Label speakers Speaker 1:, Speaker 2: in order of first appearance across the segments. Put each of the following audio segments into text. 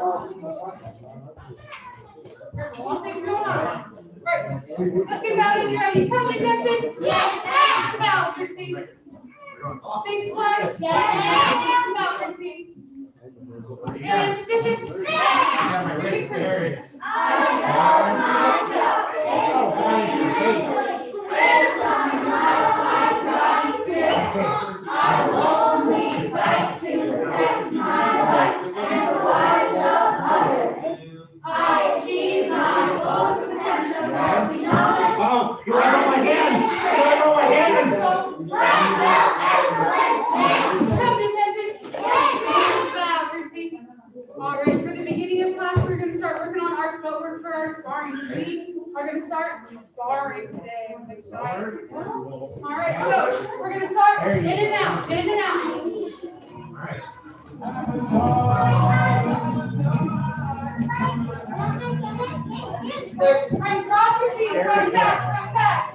Speaker 1: One thing's going on. Right. Let's get down in here. Are you firmly nested? Yes. Now, Christine. Face flat. Yes. Now, Christine. And position. Yes. Very good. I only fight to protect my life and the lives of others. I achieve my full potential beyond.
Speaker 2: Oh, you want on my hand? You want on my hand?
Speaker 1: Come attention. Bow, Christy. All right, for the beginning of class, we're going to start working on our footwork for our sparring. We are going to start sparring today. I'm excited. All right, so we're going to start in and out, in and out.
Speaker 2: All right.
Speaker 1: Right, cross your feet, front back, front back.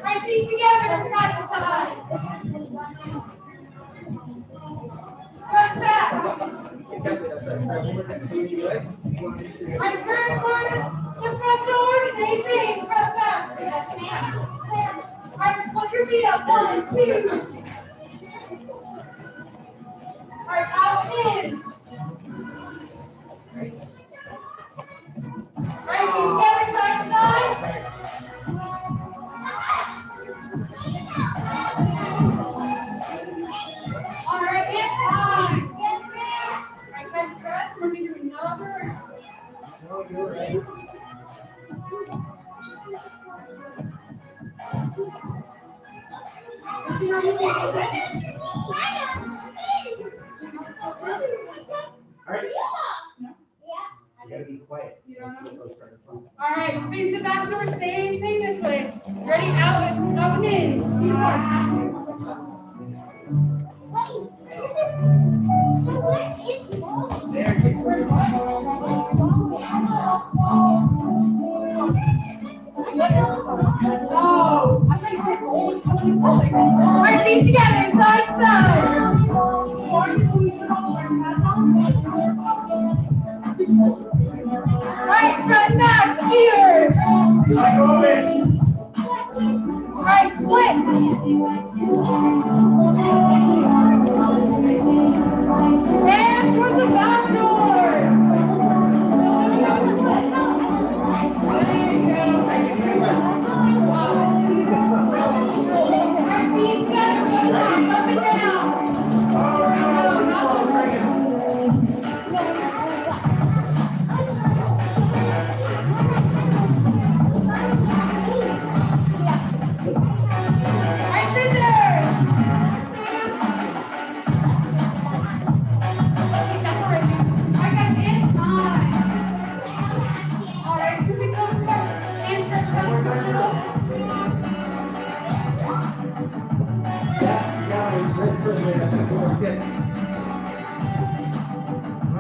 Speaker 1: Right feet together, side to side. Front back. Right, turn corner, the front door, same thing, front back. Yes, ma'am. Right, put your feet up, 1, 2. Right, out in. Right, feet together, side to side. All right, it's time. Right, catch breath. We're going to do another.
Speaker 2: No, you're right. All right. You gotta be quiet.
Speaker 1: All right, face the back door, same thing this way. Ready, out and in. Feet apart.
Speaker 2: There you go.
Speaker 1: Oh, I thought you said old. All right, feet together, side to side. Right, front back, skiers.
Speaker 2: I go in.
Speaker 1: Right, split. And towards the back door. There you go. Right, feet together, up and down. No, not the right, scissors. I got it. All right, so we come back and start coming from the middle.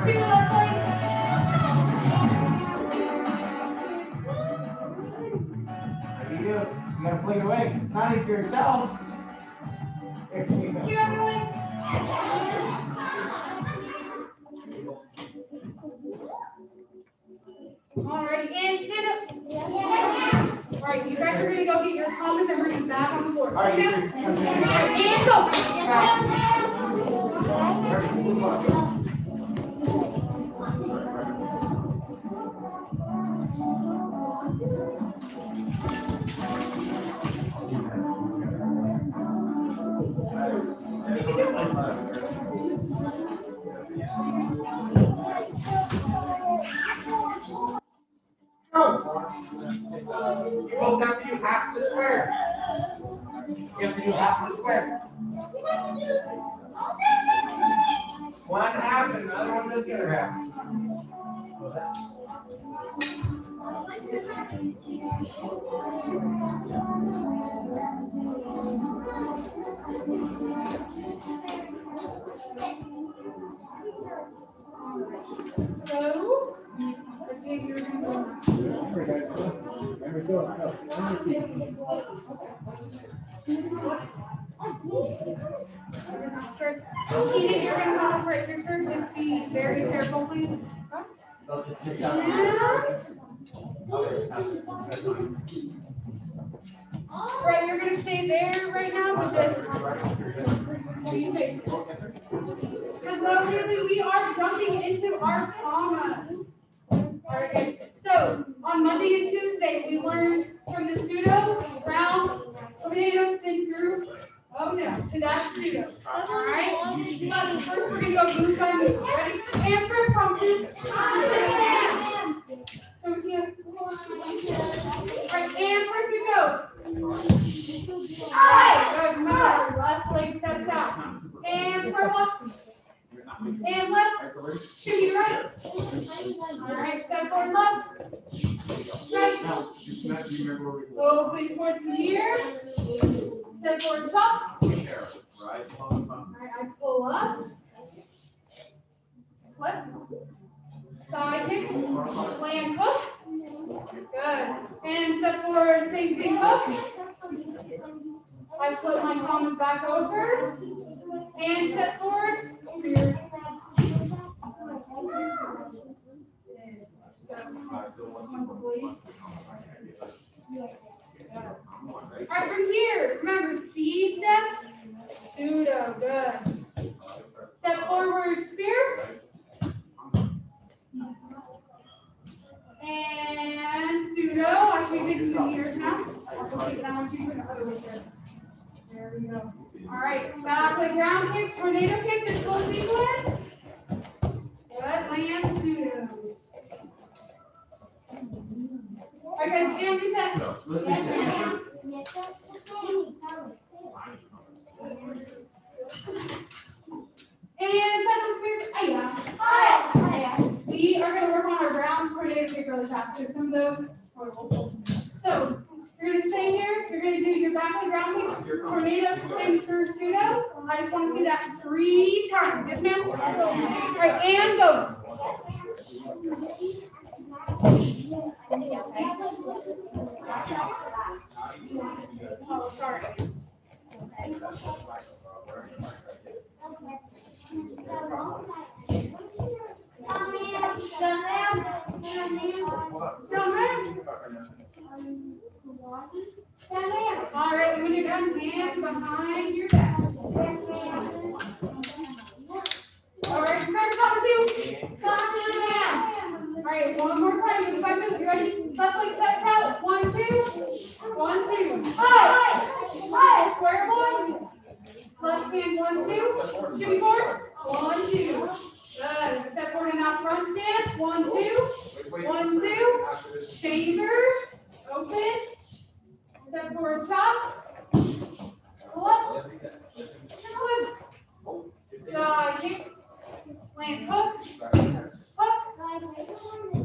Speaker 1: Two left leg.
Speaker 2: How do you do? You gotta fling it away. Not into yourself.
Speaker 1: Two other leg. All right, and stand up. All right, you guys are gonna go get your comments and bring them back on the board.
Speaker 2: All right,
Speaker 1: Okay?
Speaker 2: you three.
Speaker 1: All right, and go.
Speaker 2: You both have to do half the square. You have to do half the square. One half and the other one does the other half.
Speaker 1: So, let's see if you're gonna go. Keenan, you're gonna go right here, sir. Just be very careful, please. Right, you're gonna stay there right now, but just. Hello, really, we are jumping into our commas. Alright, so on Monday and Tuesday, we learned from the pseudo, round, tornado, spin through. Oh no, so that's pseudo. Alright? But first we're gonna go move by move. Ready? And for impromptu. So we can. Alright, and first we go. Alright, good. Remember, left leg steps out. And square left. And left. To your right. Alright, step forward left. Right. Open towards the ear. Step forward top. Alright, I pull up. Flip. Side kick. Land hook. Good. And step forward, same thing hook. I flip my palms back over. And step forward. Spear. Alright, from here, remember, C step, pseudo, good. Step forward, spear. And pseudo, I should be taking some ears now. Also take it down, shoot the other way there. There we go. Alright, back leg ground kick, tornado kick, this full sequence. Good, land, pseudo. Alright guys, stand reset. And second spear, we are going to work on our ground tornado kick really fast. So some of those portable. So you're going to stay here. You're going to do your back leg ground kick, tornado spin through pseudo. I just want to see that 3 times. Yes, ma'am. All right, and go. Oh, sorry. All right, when you're done, hands behind your back. All right, remember, all right, one more time. With the 5 minutes, you ready? Left leg steps out. 1, 2. 1, 2. Hi. Square one. Left hand 1, 2. Shimmy forward. 1, 2. Good. Step forward and out front stance. 1, 2. 1, 2. Chamber. Open. Step forward, chop. Pull up. Side kick. Land hook. Hook.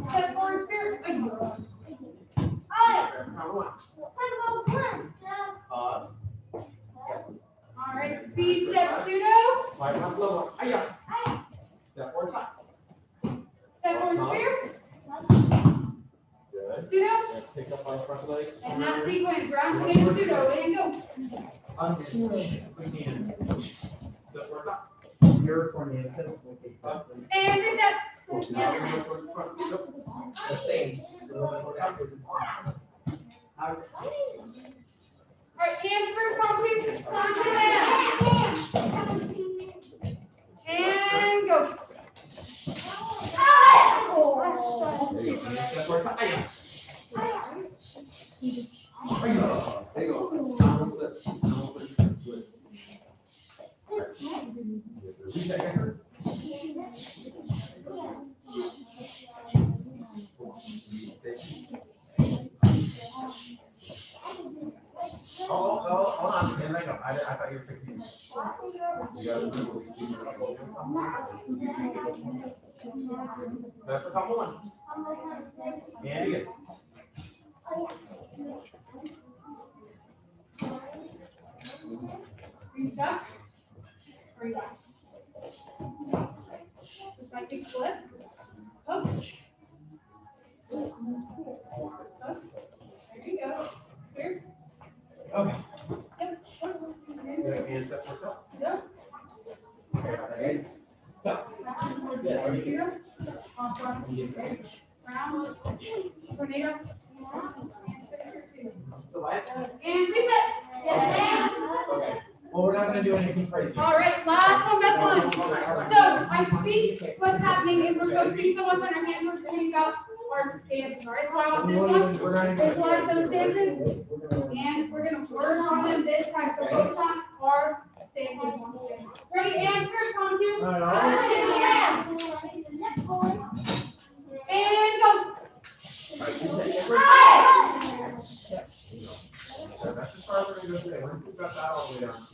Speaker 1: Step forward, spear. All right, C step pseudo. Step forward spear. Pseudo.
Speaker 3: Pick up my front leg.
Speaker 1: And that sequence, ground tornado pseudo, and go.
Speaker 3: Your tornado.
Speaker 1: And reset. All right, and for concrete, and go.
Speaker 3: There you go. Hold on. Stand right up. I thought you were fixing it. That's the top one. And again.
Speaker 1: Are you stuck? Or are you back? Just like big flip. Hook. Hook. There you go. Spear.
Speaker 3: Okay.
Speaker 1: Yep.
Speaker 3: Sorry about that, guys. So, good. Are you here?
Speaker 1: Round. Tornado.
Speaker 3: The what?
Speaker 1: And reset. Yes,
Speaker 3: Okay. Well, we're not gonna do anything crazy.
Speaker 1: all right, last one, best one. So I think what's happening is we're focusing so much on our hands, we're forgetting about our stances, all right? So I want this one, visualize those stances, and we're gonna work on them this time. So focus on our stances. Ready, and first one, two. And go.
Speaker 3: So that's as far as we're gonna go today. Once we've got that all the way down,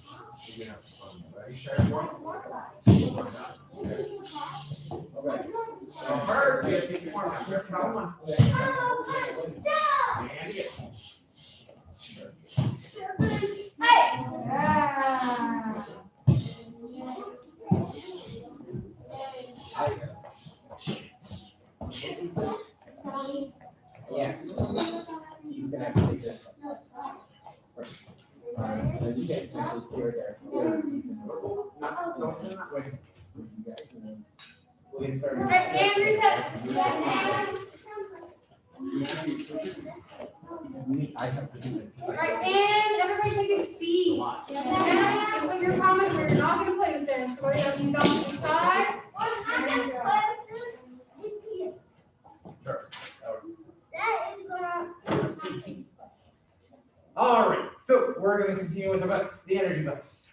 Speaker 3: we're gonna have fun. Ready, share one? Okay. So first, we have to take your arm out. Here's round one. And again. Yeah. You can actually take this. Alright, you guys can actually stay right there. Don't turn that way. We'll get started.
Speaker 1: All right, and reset.
Speaker 3: I have to do it.
Speaker 1: All right, and everybody take a seat. And put your comments where you're not gonna play with them. So we're gonna lean down to the side. There you go.
Speaker 3: Sure. All right, so we're going to continue with the energy bus.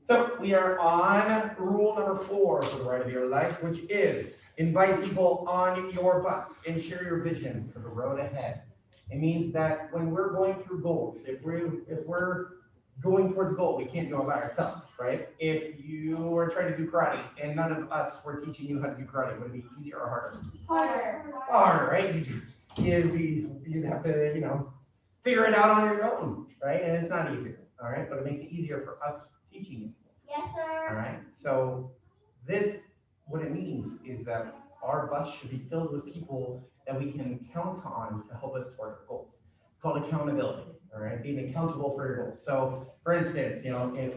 Speaker 3: So we are on rule number 4 for the ride of your life, which is invite people on your bus and share your vision for the road ahead. It means that when we're going through goals, if we're going towards a goal, we can't do it by ourselves, right? If you were trying to do karate and none of us were teaching you how to do karate, would it be easier or harder? Harder, right? You'd have to, figure it out on your own, right? And it's not easier, all right? But it makes it easier for us teaching you.
Speaker 4: Yes, sir.
Speaker 3: All right, so what it means is that our bus should be filled with people that we can count on to help us toward our goals. It's called accountability, all right? Being accountable for your goals. So, for instance, if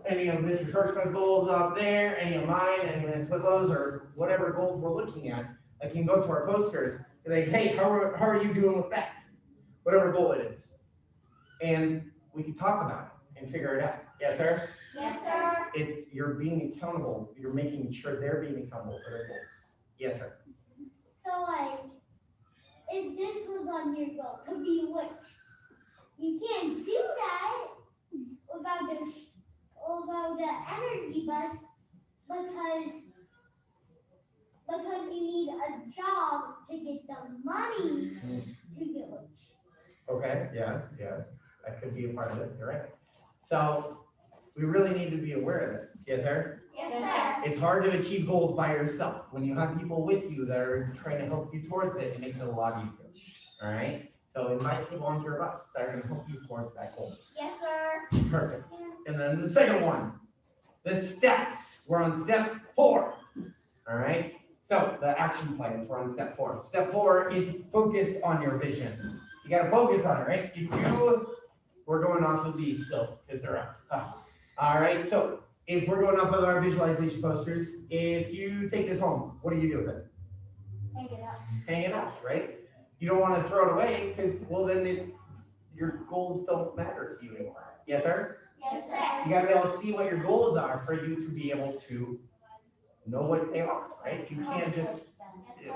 Speaker 3: any of Mr. Shortman's goals up there, any of mine, any of Ms. Whitlow's, or whatever goals we're looking at, I can go to our posters and like, hey, how are you doing with that? Whatever goal it is. And we can talk about it and figure it out. Yes, sir?
Speaker 4: Yes, sir.
Speaker 3: You're being accountable. You're making sure they're being accountable for their goals. Yes, sir.
Speaker 4: So, if this was on your goal, could be which? You can't do that without the energy bus because you need a job to get the money to do it.
Speaker 3: Okay, yeah, that could be a part of it, you're right. So, we really need to be aware of this, yes, sir?
Speaker 4: Yes, sir.
Speaker 3: It's hard to achieve goals by yourself. When you have people with you that are trying to help you towards it, it makes it a lot easier, all right? So invite people onto your bus that are gonna help you towards that goal.
Speaker 4: Yes, sir.
Speaker 3: Perfect. And then the second one, the steps. We're on step 4, all right? So the action plans, we're on step 4. Step 4 is focus on your vision. You gotta focus on it, right? We're going off of these still, because they're up. All right, so if we're going off of our visualization posters, if you take this home, what do you do with it?
Speaker 4: Hang it up.
Speaker 3: Hang it up, right? You don't want to throw it away, because, well, then your goals don't matter to you anymore. Yes, sir?
Speaker 4: Yes, sir.
Speaker 3: You gotta be able to see what your goals are for you to be able to know what they are, right? You can't just,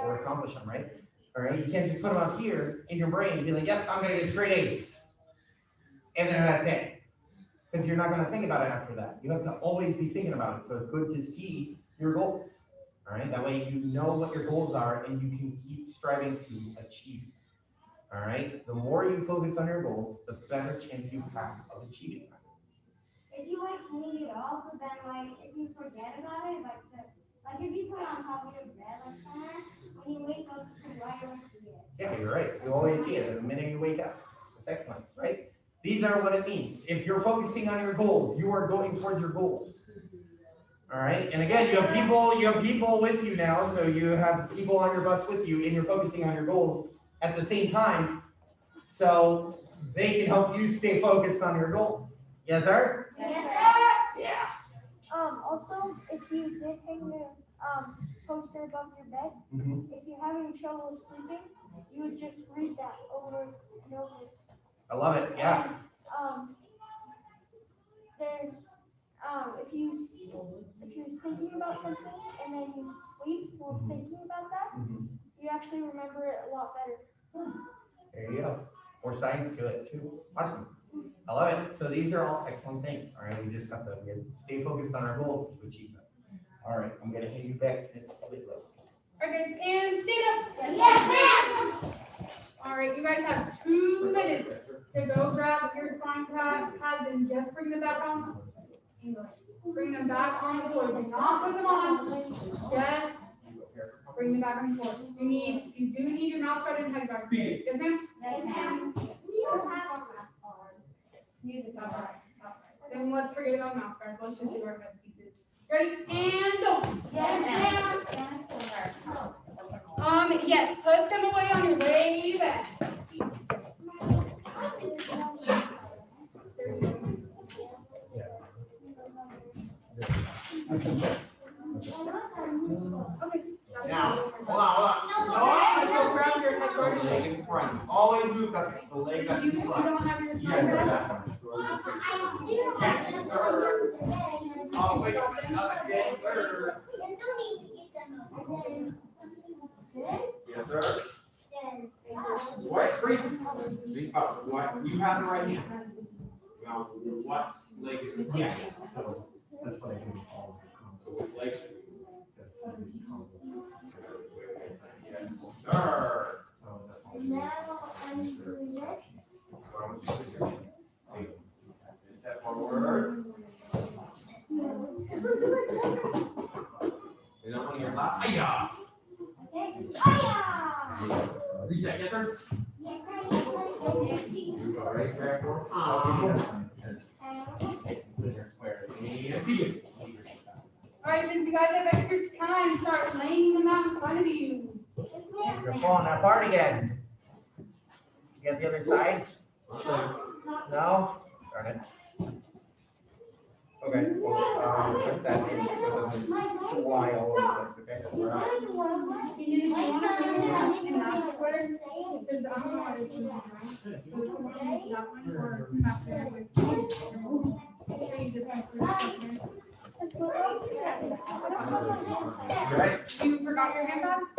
Speaker 3: or accomplish them, right? All right, you can't just put them up here in your brain and be like, yep, I'm gonna get straight A's. And then that's it. Because you're not gonna think about it after that. You have to always be thinking about it. So it's good to see your goals. All right, that way you know what your goals are and you can keep striving to achieve. All right, the more you focus on your goals, the better chance you have of achieving them.
Speaker 4: If you hang it up, but then if you forget about it, if you put it on top of your bed somewhere, when you wake up, you right away see it.
Speaker 3: Yeah, you're right. You always see it the minute you wake up. That's excellent, right? These are what it means. If you're focusing on your goals, you are going towards your goals. All right, and again, you have people with you now, so you have people on your bus with you, and you're focusing on your goals at the same time, so they can help you stay focused on your goals. Yes, sir?
Speaker 4: Yes, sir.
Speaker 3: Yeah.
Speaker 5: Also, if you did hang the poster above your bed, if you're having trouble sleeping, you would just read that over and over.
Speaker 3: I love it. Yeah.
Speaker 5: And, there's if you're thinking about something and then you sleep while thinking about that, you actually remember it a lot better.
Speaker 3: There you go. More science to it too. Awesome. I love it. So these are all excellent things. All right, we have to stay focused on our goals to achieve them. All right, I'm gonna hand you back to Miss Whitlow.
Speaker 1: All right, guys, and stand up.
Speaker 4: Yes, ma'am.
Speaker 1: All right, you guys have 2 minutes to go grab your spine pads and just bring them back on. Bring them back on the floor. Do not put them on. Just bring them back on the floor. You do need your mouth guard and head guard. Yes, ma'am?
Speaker 4: Yes, ma'am.
Speaker 1: That's right. Then let's forget about mouth guards. Let's just do our head pieces. Ready? And go.
Speaker 4: Yes, ma'am.
Speaker 1: Yes, put them away on your way back. Okay.
Speaker 3: Now, hold on.
Speaker 1: No, grab your head guard.
Speaker 3: Leg in front. Always move the leg that's
Speaker 1: You
Speaker 3: in front.
Speaker 1: don't have your
Speaker 3: You guys
Speaker 1: spine
Speaker 3: are
Speaker 1: pads?
Speaker 3: Yes, sir. Oh, wait, yes, sir. Yes, sir. What? Breathe up. What? You have the right hand. Now, what leg is it? Yes. So that's what I do. So which leg? Yes, sir. So that's
Speaker 4: Now I'm doing it.
Speaker 3: Step forward. Is that one of your lap? Hiya.
Speaker 4: Okay. Hiya!
Speaker 3: Reset, yes, sir.
Speaker 4: Yes, sir.
Speaker 3: Right back for
Speaker 1: All right, since you guys have extra time, start laying them out in front of you.
Speaker 3: You're falling apart again. You got the other side? No? Darn it. Okay, well, put that in so it doesn't fly all over the place, okay? All right.
Speaker 1: You want to bring it up in that square, because I don't know how to do it, right? So you can use that one or after that. So you just have to-
Speaker 3: You right?
Speaker 1: You forgot your hand pads?
Speaker 5: I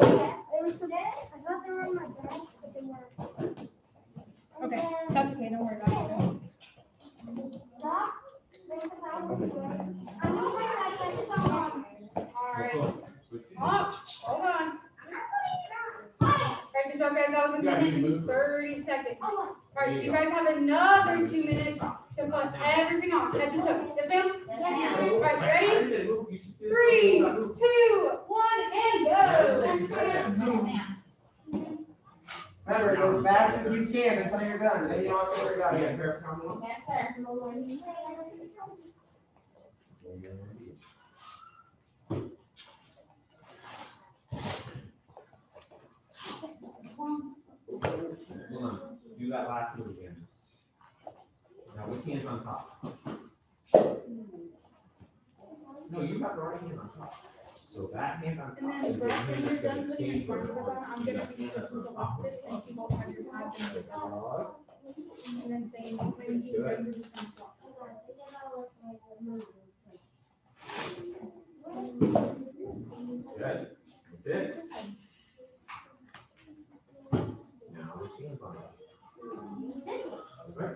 Speaker 5: thought they were on my bed, but they weren't.
Speaker 1: Okay, that's okay, don't worry about it. All right. Oh, hold on. Right, good job, guys. That was a minute and 30 seconds. All right, so you guys have another 2 minutes to put everything on. Head to toe. Yes, ma'am? All right, ready? 3, 2, 1, and go.
Speaker 3: Remember, go as fast as you can until you're done, then you don't have to worry about it.
Speaker 4: Yes, sir.
Speaker 3: Hold on, do that last move again. Now, which hand's on top? No, you have the right hand on top. So that hand on
Speaker 1: And
Speaker 3: top
Speaker 1: then
Speaker 3: is the
Speaker 1: right
Speaker 3: hand
Speaker 1: when
Speaker 3: that's
Speaker 1: you're
Speaker 3: gonna
Speaker 1: done putting your
Speaker 3: change
Speaker 1: spark
Speaker 3: your
Speaker 1: plug on, I'm
Speaker 3: You
Speaker 1: gonna
Speaker 3: got
Speaker 1: be
Speaker 3: hand that's
Speaker 1: switching the
Speaker 3: on top.
Speaker 1: boxes and you both have your pads in the top. And then saying, when he's ready, you're just gonna swap.
Speaker 3: Good. That's it. Now, which hand's on top? Okay.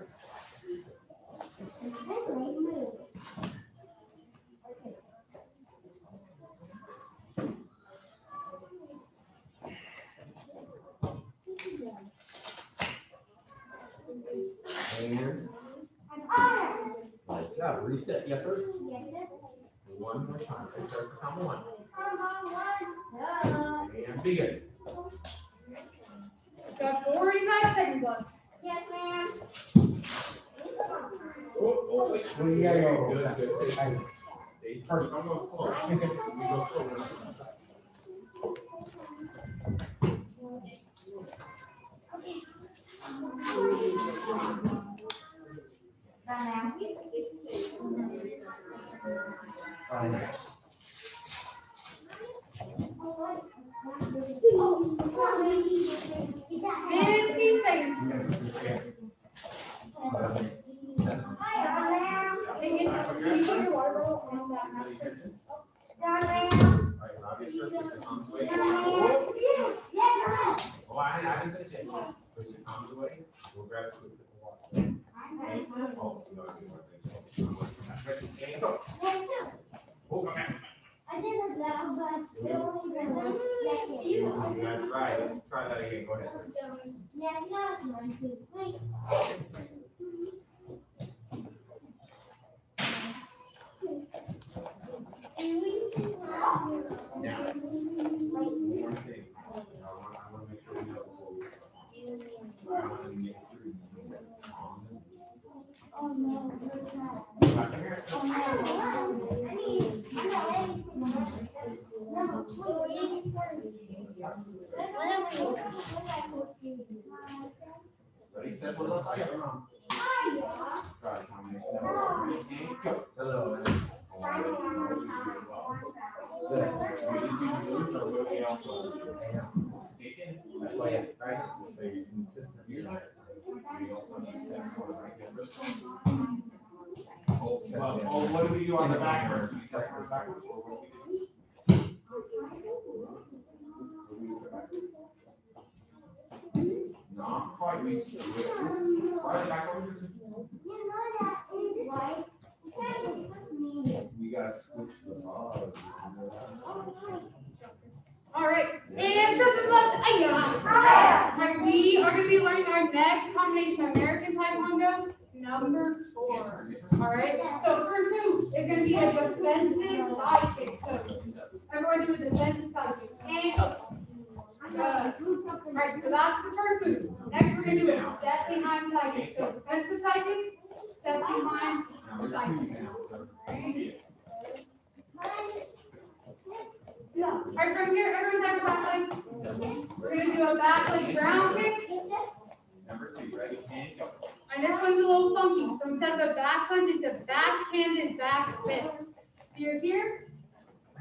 Speaker 3: And nice job. Reset, yes, sir. One more time. Right there for count one. And begin.
Speaker 1: Got 45 seconds left.
Speaker 4: Yes, ma'am.
Speaker 3: Oh, wait.
Speaker 2: Well, you gotta go.
Speaker 3: Good, good, good. Stay first. Don't go slow. You go slow.
Speaker 1: 15 seconds. Can you put your water bottle on that master?
Speaker 2: Oh, I didn't finish it. Push the comments away. We'll grab a quick sip of water. Oh, no, I didn't want this. Ready, and go. Oh, come back.
Speaker 4: I did it now, but it only been 1 second.
Speaker 2: That's right. Let's try that again. Go ahead, sir.
Speaker 4: Yeah, no, 1, 2, 3.
Speaker 2: Now, one more thing. I want to make sure we know before we go. I want to make sure you know that.
Speaker 4: Oh no, we're not.
Speaker 2: Back here.
Speaker 4: Oh no. I mean, I'm not ready for number 3.
Speaker 2: Ready, set, what else? Try combination number 1. And go. Hello. That's why, yeah, right? So you're consistent. You're not. We also need to step forward, right? Oh, what do we do on the backwards? We step forward backwards, or what do we do? Not quite, we do it. Right, backwards. We gotta switch the ball.
Speaker 1: All right, and turn to the left. All right, we are going to be learning our next combination, American Taekwondo, number 4. All right, so first move is going to be a defensive side kick. So everyone do a defensive side kick. And go. All right, so that's the first move. Next, we're going to do a step behind side kick. So defensive side kick, step behind side kick. All right, from here, everyone's have a back leg. We're going to do a back leg ground kick.
Speaker 2: Number 2, ready, and go.
Speaker 1: And this one's a little funky. So instead of a back punch, it's a backhanded back fist. So you're here,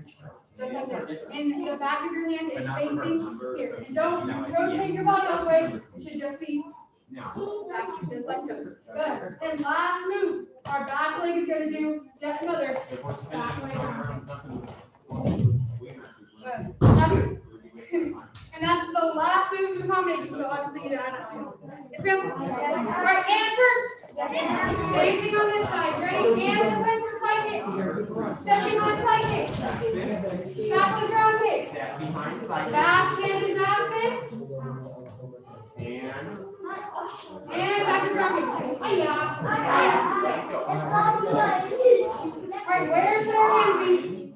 Speaker 1: just like that. And the back of your hand is facing here. And don't rotate your body all the way. You should just be
Speaker 2: Now.
Speaker 1: back, just like so. Good. And last move, our back leg is going to do yet another
Speaker 2: If we're spinning
Speaker 1: back leg ground.
Speaker 2: something.
Speaker 1: Good. And that's the last move of the combination, so obviously you know I don't know. It's good. All right, and turn. Same thing on this side. Ready? And defensive side kick. Step behind side kick. Back to ground kick.
Speaker 2: Step behind side.
Speaker 1: Backhanded back fist. And back to ground kick. Hi-ya. All right, where should our hands be?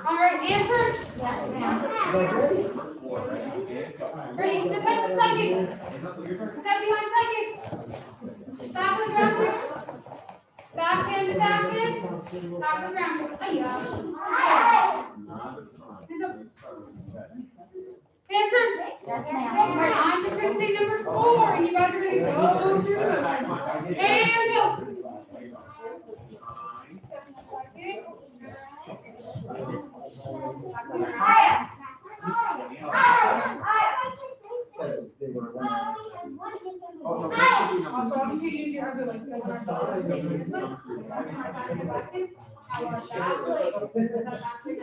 Speaker 1: All right, answer. Ready? Defensive side kick. Step behind side kick. Back to the ground kick. Backhand back fist. Back to the ground kick. Hi-ya. Answer. All right, I'm just going to say number 4, and you guys are going to go through them. And go. Also, I want you to use your other leg. So we're going to do this one. My back and back fist. I want that leg. That back fist.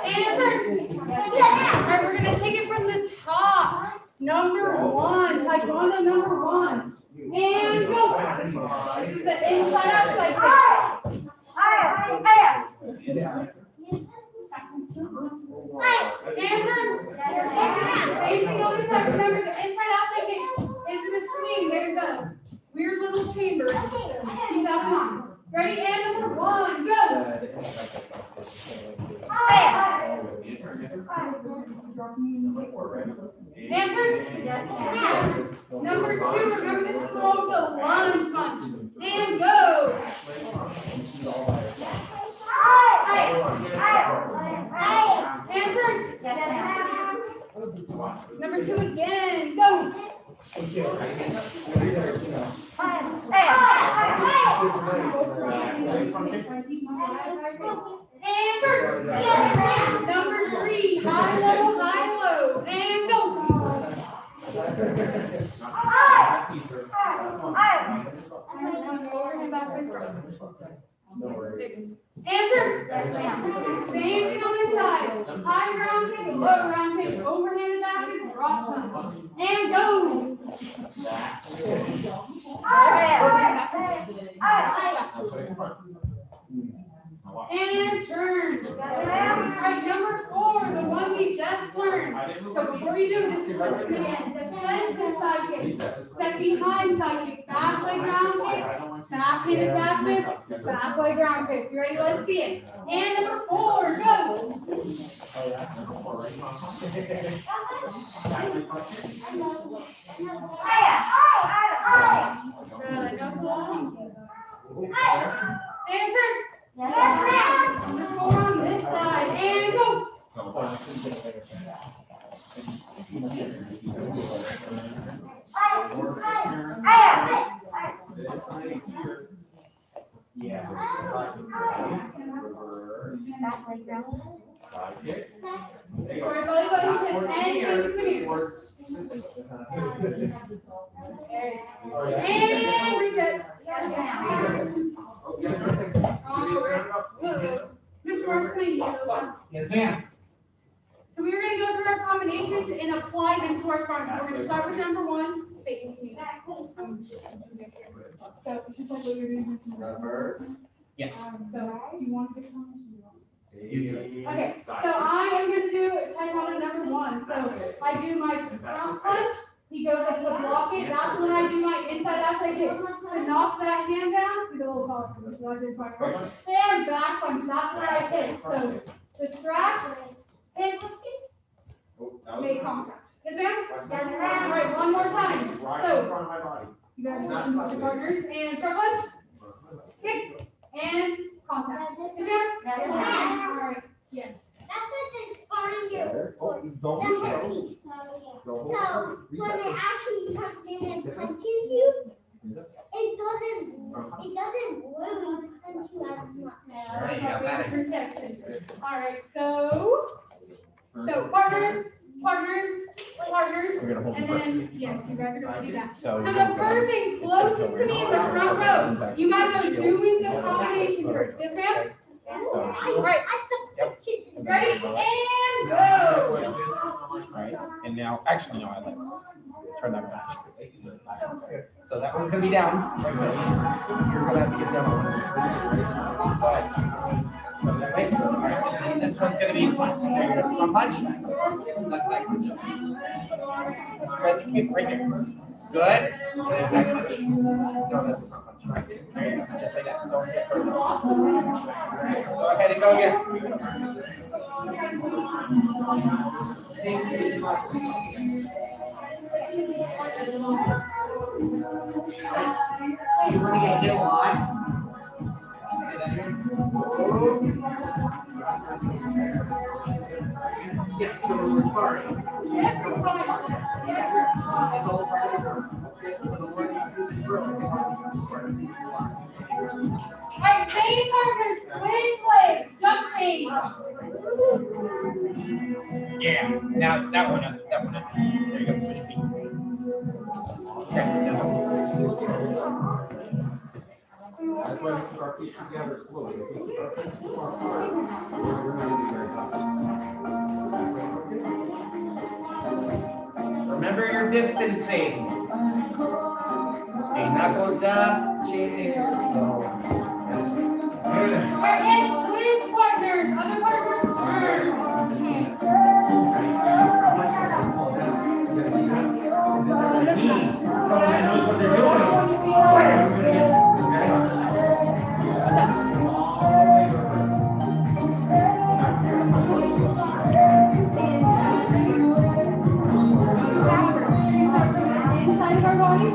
Speaker 1: Answer. All right, we're going to take it from the top. Number 1. Taekwondo number 1. And go. This is the inside outside kick. Answer. Same thing on this side. Remember, the inside outside kick is in a swing. There's a weird little chamber. So keep that in mind. Ready? And number 1. Go. Answer. Number 2. Remember, this is also the lunge punch. And go. Answer. Number 2 again. Go. And turn. Number 3, high, low, and go. Answer. Same thing on this side. High round kick, low round kick, overhanded back is drop punch. And go. And turn. Alright, number 4, the one we just learned. So before you do this, listen again. Defensive side kick. Step behind side kick. Back leg ground kick. Backhanded back fist. Back leg ground kick. You ready? Let's see it. And number 4, go. And turn. Number 4 on this side. And go.
Speaker 2: Yeah.
Speaker 1: Sorry, buddy, but you said and And reset. Mr. Morris, can I use those?
Speaker 3: Yes, ma'am.
Speaker 1: So we are going to go through our combinations and apply them to our sparring. So we're going to start with number 1. Facing me. So it's just like what you're doing.
Speaker 3: Yes.
Speaker 1: So do you want to get combination?
Speaker 2: Okay.
Speaker 1: Okay, so I am going to do kind of number 1. So I do my front punch. He goes up to block it. That's when I do my inside outside kick. To knock that hand down, he's a little taller. So I did part first. And back punch. That's where I hit. So distract and make contact. Yes, ma'am? Yes, ma'am. All right, one more time. So you guys are working with your partners and front punch, kick, and contact. Yes, ma'am? Yes, ma'am. All right. Yes.
Speaker 4: That's what the sparring is for.
Speaker 2: Don't
Speaker 4: That's what he's telling you. So when it actually comes in and punches you, it doesn't really punch you as much.
Speaker 1: That's why we have protection. All right. So partners, and then yes, you guys are gonna do that. So the person closest to me in the front row, you guys are doing the combination first. Yes, ma'am? All right. Ready and go.
Speaker 3: Right. And now, actually, no, I like turn that around. So that one's gonna be down. You're gonna have to get down. Right. So that way. All right. And this one's gonna be punch. So you're gonna front punch. Left leg punch. Press kick right here. Good. And then back punch. No, that's the front punch. Right. There you go. Just like that. Don't get hurt. Go ahead and go again. You want to get hit a lot? Yeah, so we're starting. It's all part of
Speaker 1: All right, same partners, switch legs, jump change.
Speaker 3: Yeah, now that one up. There you go, switch feet. Okay,
Speaker 2: That's why we keep our feet together slowly.
Speaker 3: remember your distancing. Okay, knuckles up, chin.
Speaker 1: All right, and switch partners, other partners turn.
Speaker 3: Someone that knows what they're doing.
Speaker 1: Inside of our body,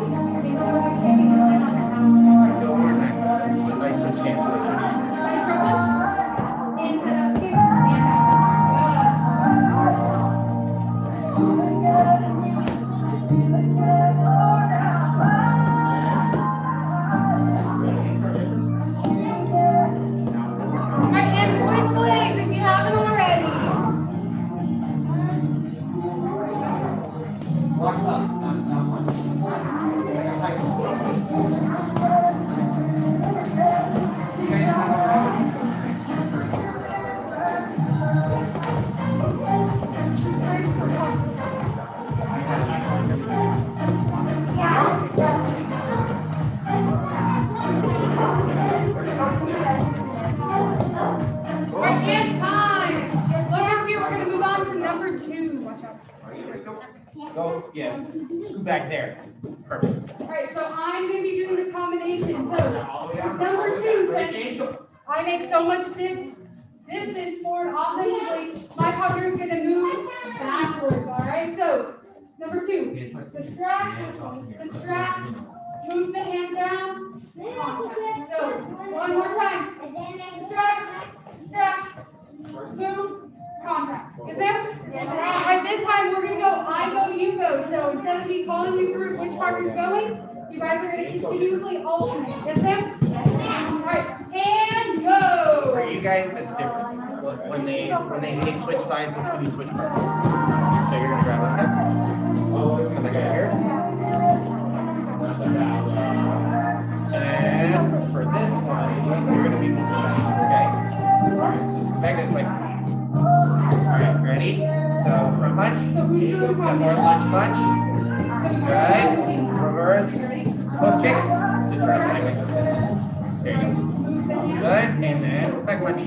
Speaker 3: Go, yeah, scoot back there. Perfect.
Speaker 1: All right, so I'm gonna be doing the combination. So number two, since I make so much distance forward offensively, my partner is gonna move backwards. All right, so number two, distract, move the hand down, contact. So one more time, distract, move, contact. Is there? All right, this time we're gonna go I go, you go. So instead of me calling you through which partner's going, you guys are gonna continuously alternate. Yes, ma'am? All right, and go.
Speaker 3: For you guys, it's different. When they say switch sides, it's when you switch partners. So you're gonna grab that. Come back here. And for this one, you're gonna be moving back, okay? All right, so back this way. All right, ready? So front lunge, more lunge. Good. Reverse. Hook kick. To turn sideways. There you go. Good. And then back lunge.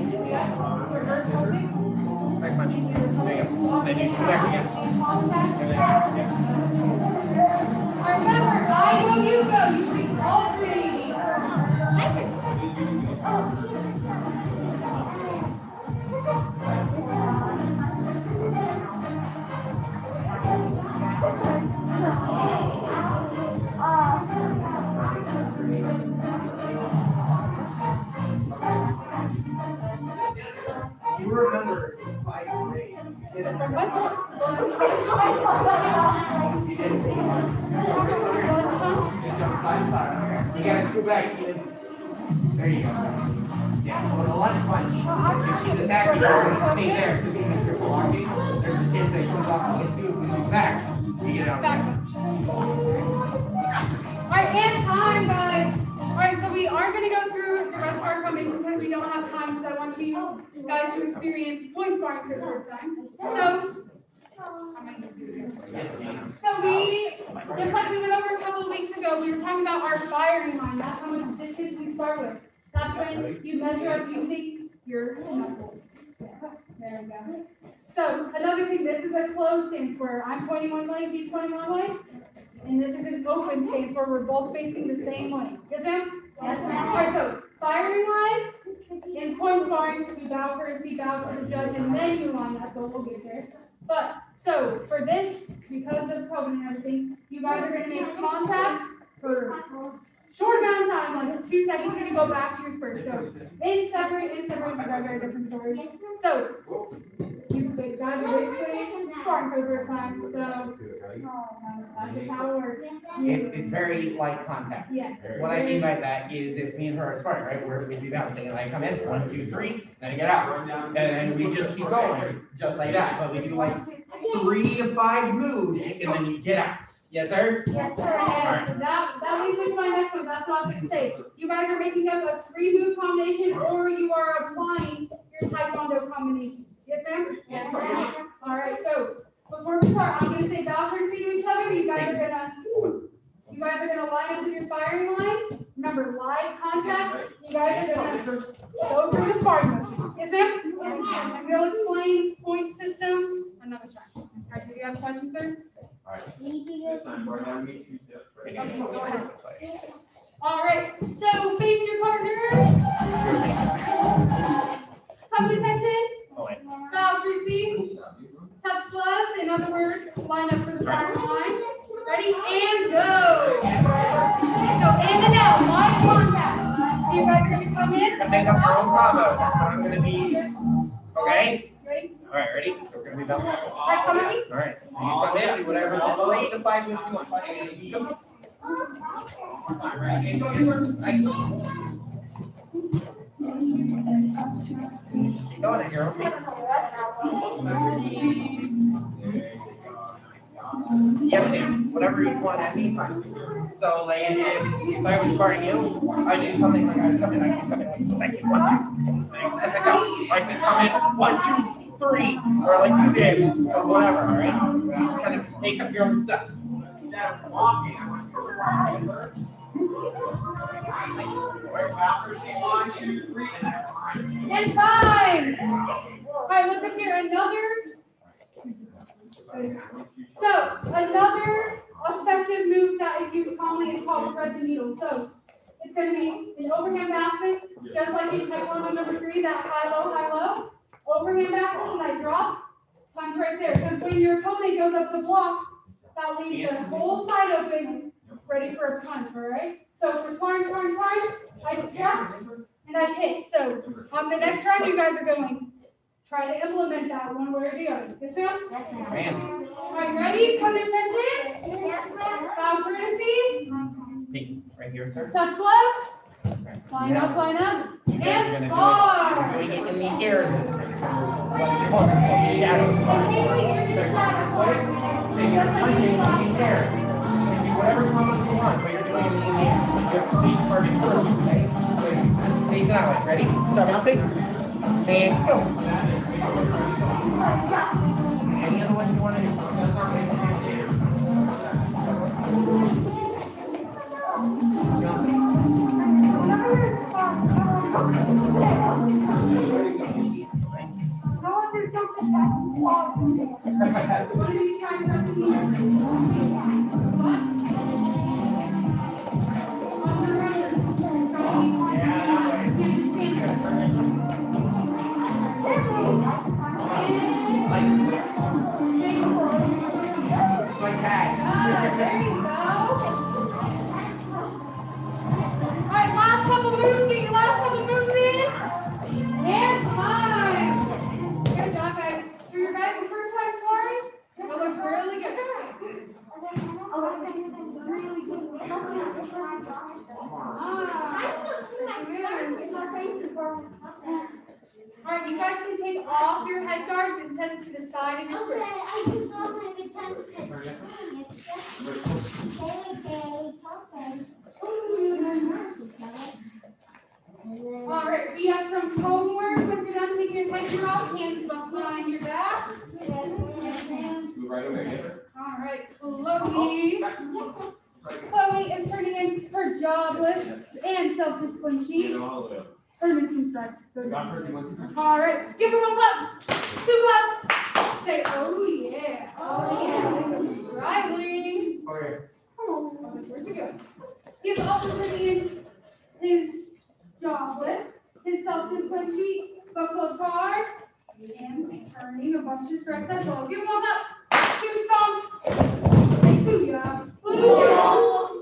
Speaker 3: Back lunge. There you go. Then you go back again. And then, yeah.
Speaker 1: Remember, I go, you go. You should be alternating.
Speaker 3: You remember in 5th grade, you did You gotta scoot back. There you go. Yeah, so the lunge punch, if she's attacking, you're gonna stay there, because even if you're blocking, there's a chance that it comes off and hits you. If you move back, you get out.
Speaker 1: All right, and time, guys. All right, so we are going to go through the rest of our combination because we don't have time, because I want you guys to experience point sparring for the first time. So we, just like we went over a couple of weeks ago, we were talking about our firing line. That's how much distance we start with. That's when you measure up using your knuckles. There we go. So another thing, this is a closed stance where I'm pointing one way, he's pointing one way. And this is an open stance where we're both facing the same way. Yes, ma'am? Yes, ma'am. All right, so firing line, in point sparring, we bow courtesy, bow to the judge, and then you line up, but we'll get there. But, so, for this, because of COVID and everything, you guys are gonna make contact for short amount of time, like 2 seconds, you're gonna go back to your spurt. So, in separate, you guys are very different stories. So, you guys are basically sparring for the first time, so, that's just how it works.
Speaker 3: It's very light contact.
Speaker 1: Yes.
Speaker 3: What I mean by that is if me and her are sparring, right, we do balancing, and I come in, 1, 2, 3, then I get out. And then we just keep going, just like that, but we do like 3 to 5 moves, and then you get out. Yes, sir?
Speaker 1: Yes, sir. And that leads me to my next one. That's what I was going to say. You guys are making up a 3-move combination, or you are applying your taekwondo combination. Yes, ma'am? Yes, ma'am. All right. So before we start, I'm going to say bow courtesy to each other. You guys are gonna line up to your firing line. Remember, live contact. You guys are gonna go through the sparring motion. Yes, ma'am? Yes, ma'am. And we'll explain point systems another time. All right. So do you have questions, sir?
Speaker 2: All right. This time we're gonna meet 2 steps.
Speaker 1: Okay, go ahead. All right, so face your partner. Touch attention. Bow receive. Touch gloves. In other words, line up for the firing line. Ready and go. So in and out, live contact. So you guys are gonna come in.
Speaker 3: Gonna make up your own combos. I'm gonna be okay.
Speaker 1: Ready?
Speaker 3: All right, ready? So we're gonna be bouncing.
Speaker 1: All right, come at me.
Speaker 3: All right, so you come in, do whatever 3 to 5 moves you want. And go. All right, and go different. Nice. Keep going at your own pace. Yes, ma'am. Whatever you want at any time. So, like, if I was sparring you, I do something like I come in like second, 1, 2, then step back out. I can come in 1, 2, 3, or like you did, or whatever. All right. Just kind of make up your own stuff.
Speaker 1: And 5. All right, look up here. Another. So another effective move that is used commonly is called thread the needle. So it's going to be an overhand backflip, just like in Taekwondo number 3, that high, low. Overhand backflip, and I drop, punch right there. Because when your opponent goes up to block, that leaves the whole side open, ready for a punch, all right? So for sparring, I step and I hit. So on the next round, you guys are going try to implement that one way or the other. Yes, ma'am?
Speaker 3: Yes, ma'am.
Speaker 1: All right, ready? Come to attention. Bow courtesy.
Speaker 3: Right here, sir.
Speaker 1: Touch gloves. Line up, and spar.
Speaker 3: Doing it in the air this time. What's called shadow spar. So you're punching in the air. You can do whatever combos you want, but you're doing it in the air. You have to be target first, okay? So face that way. Ready? Start bouncing. And go. Any other ones you want to do?
Speaker 1: What are you trying to do?
Speaker 3: Like that.
Speaker 1: There you go. All right, last couple moves, get your last couple moves in. And time. Good job, guys. For your guys' first time sparring, that was really good. All right, you guys can take off your head guards and set it to the side of your
Speaker 4: Okay,
Speaker 1: script.
Speaker 4: I just opened it.
Speaker 1: All right, we have some homework. Once you're done taking your head off, hands behind your back.
Speaker 2: Move right away, yes, sir.
Speaker 1: All right, Chloe. Chloe is turning in her jobless and self-discipline sheet.
Speaker 2: All the way up.
Speaker 1: Earning some stripes. Good.
Speaker 2: Got person, 1, 2, 3.
Speaker 1: All right, give her 1 clap, 2 claps. Say, oh yeah, oh yeah. Riley.
Speaker 3: Okay.
Speaker 1: Oh, where'd you go? He's also turning in his job list, his self-discipline sheet, buffalo card, and earning a bunch of stripes as well. Give him 1 clap, 2 stomps. Say, booyah, booyah.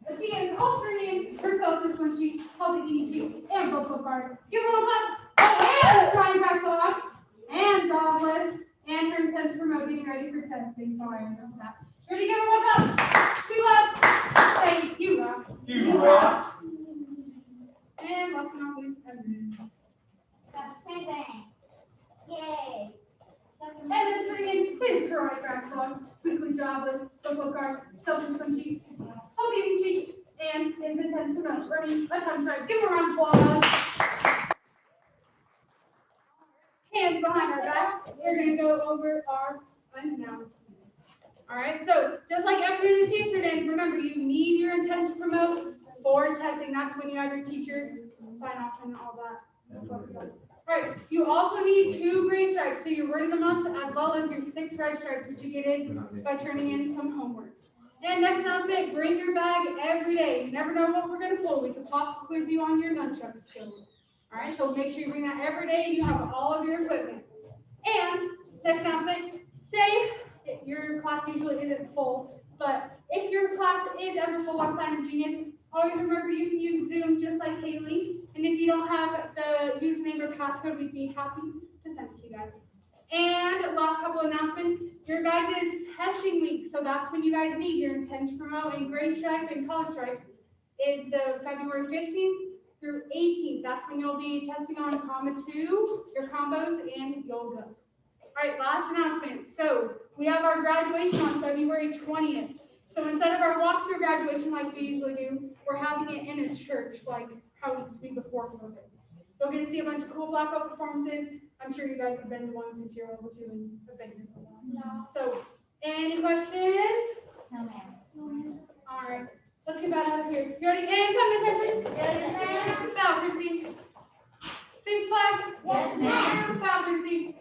Speaker 1: Latia is also turning in her self-discipline sheet, healthy eating sheet, and buffalo card. Give her 1 clap. Oh, and crying back off, and job list, and her intent to promote getting ready for testing. Sorry, I missed that. Ready, give her 1 clap. 2 claps. Say, you rock.
Speaker 3: You rock.
Speaker 1: And last but not least, Evan.
Speaker 4: That's the same thing. Yay.
Speaker 1: And then turning in his karate backlog, weekly job list, buffalo card, self-discipline sheet, home eating sheet, and his intent to promote earning a time strike. Give him a round of applause. Hands behind our back. We're going to go over our announcements. All right, so just like afternoon teacher day, remember you need your intent to promote for testing. That's when you have your teachers sign off and all that. All right, you also need 2 gray stripes, so your word of the month as well as your 6 red stripes, which you get in by turning in some homework. And next announcement, bring your bag every day. You never know what we're going to pull. We could pop quiz you on your nunchuck skills. All right, so make sure you bring that every day and you have all of your equipment. And next announcement, say your class usually isn't full, but if your class is ever full on Sign Up Genius, always remember you can use Zoom just like Haley. And if you don't have the username or passcode, we'd be happy to send it to you guys. And last couple announcements, your guys' testing week. So that's when you guys need your intent to promote in gray stripe and color stripes is the February 15th through 18th. That's when you'll be testing on comma 2, your combos, and yoga. All right, last announcement. So we have our graduation on February 20th. So instead of our walkthrough graduation like we usually do, we're having it in a church like how it used to be before COVID. You'll get to see a bunch of cool black belt performances. I'm sure you guys have been to one since you're level 2 and have been here for a while.
Speaker 4: No.
Speaker 1: So, any questions?
Speaker 4: No, ma'am.
Speaker 1: All right, let's get back out of here. You ready? And come to attention.
Speaker 4: Yes, ma'am.
Speaker 1: Bow, Chrissy. Face flags?
Speaker 4: Yes, ma'am.
Speaker 1: Bow proceed.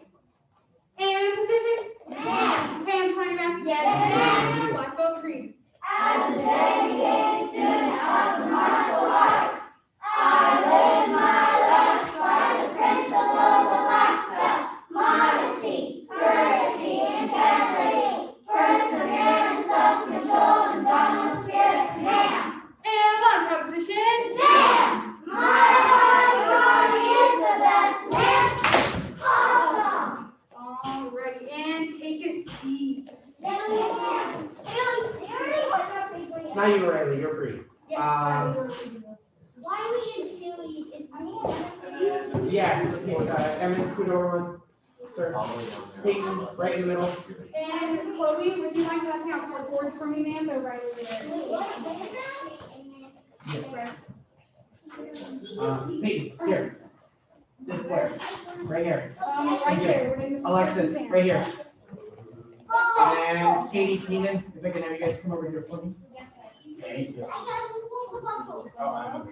Speaker 1: And position?
Speaker 4: Ma'am.
Speaker 1: Hands behind your back?
Speaker 4: Yes, ma'am.
Speaker 1: Black belt creed.
Speaker 4: As a dedicated student of the martial arts, I live my life by the principles of black belt, modesty, courtesy, integrity, perseverance, self-control, and dominant spirit, ma'am.
Speaker 1: And bottom position?
Speaker 4: Ma'am, my body is the best, ma'am. Awesome.
Speaker 1: Alrighty, and take a seat.
Speaker 4: Yes, ma'am.
Speaker 3: Now you're ready, you're free.
Speaker 1: Yes,
Speaker 4: Why we is doing it?
Speaker 3: Yes, Emmett, scoot over one. Sir, Peyton, right in the middle.
Speaker 1: And Chloe, would you mind passing out four boards for me, ma'am? They're right over there.
Speaker 3: Peyton, here. This way, right here.
Speaker 1: Right there. we're in the-
Speaker 3: Alexis, right here. And Katie, Keenan, if I can have you guys come over here for me. Thank you.
Speaker 2: Oh, I know.